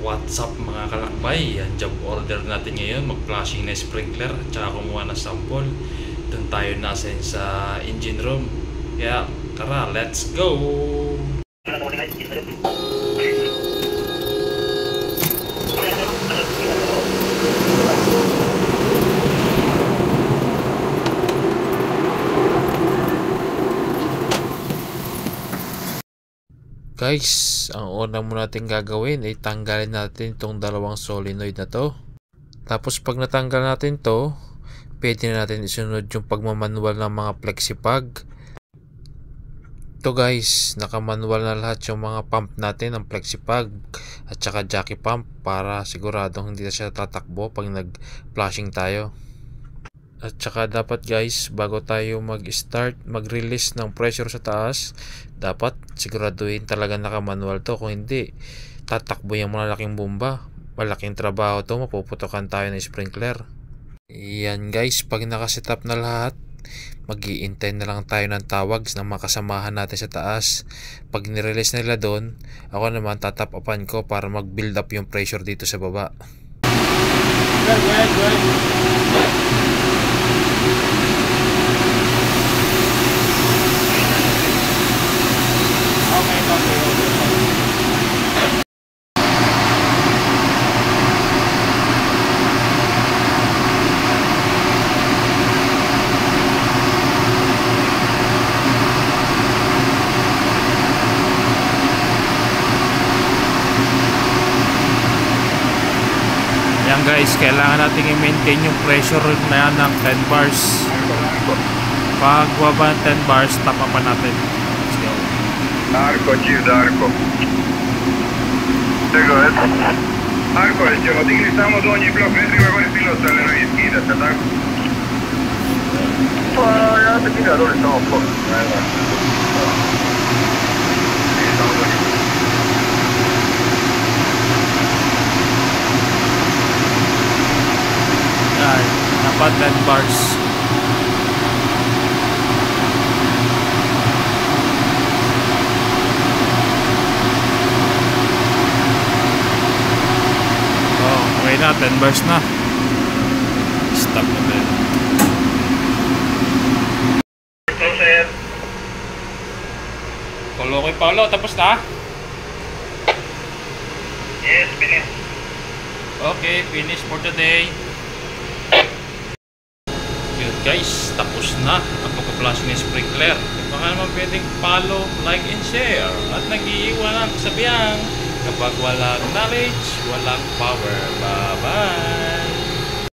What's up mga kalakbay? Ang job order natin ngayon, mag-flashing na sprinkler at saka kumuha ng sample. Doon tayo nasin sa engine room. Kaya tara, let's go! Guys, ang una mo natin gagawin ay tanggalin natin itong dalawang solenoid na to. Tapos pag natanggal natin to, pwede na natin isunod yung pagmamanual ng mga flexipag. Ito guys, nakamanual na lahat yung mga pump natin ng flexipag at saka jockey pump para siguradong hindi na siya tatakbo pag nag-flashing tayo. At saka dapat guys, bago tayo mag-start, mag-release ng pressure sa taas, dapat siguraduhin talaga nakamanual to. Kung hindi, tatakbo yung malaking bomba. Malaking trabaho to, mapuputokan tayo ng sprinkler. Yan guys, pag nakasetup na lahat, mag-i-intay na lang tayo ng tawag ng makasamahan natin sa taas. Pag nirelease nila doon, ako naman tatap-upan ko para mag-build up yung pressure dito sa baba. Good. Yan guys, kailangan natin i-maintain yung pressure na yan ng 10 bars. Pag waba ng 10 bars, tapa pa natin. Let's go. Arco, chido, Arco. Tego, Arco, utilizamos donji blok, ne treba gore pilota, ali no iskidate, tako? Pa, ja se pita dole samo blok. Yan, dapat 10 bars. Okay na, 10 bars na. Stop na din. Ito, sir. Kolokoy Paulo, tapos na? Yes, finish. Okay, finish for today. Yun guys, tapos na ang pagka-flash ng sprinkler. Baka naman pwedeng follow, like, and share. At nag-iiwan ang kasabihan, kapag walang knowledge, walang power. Bye-bye!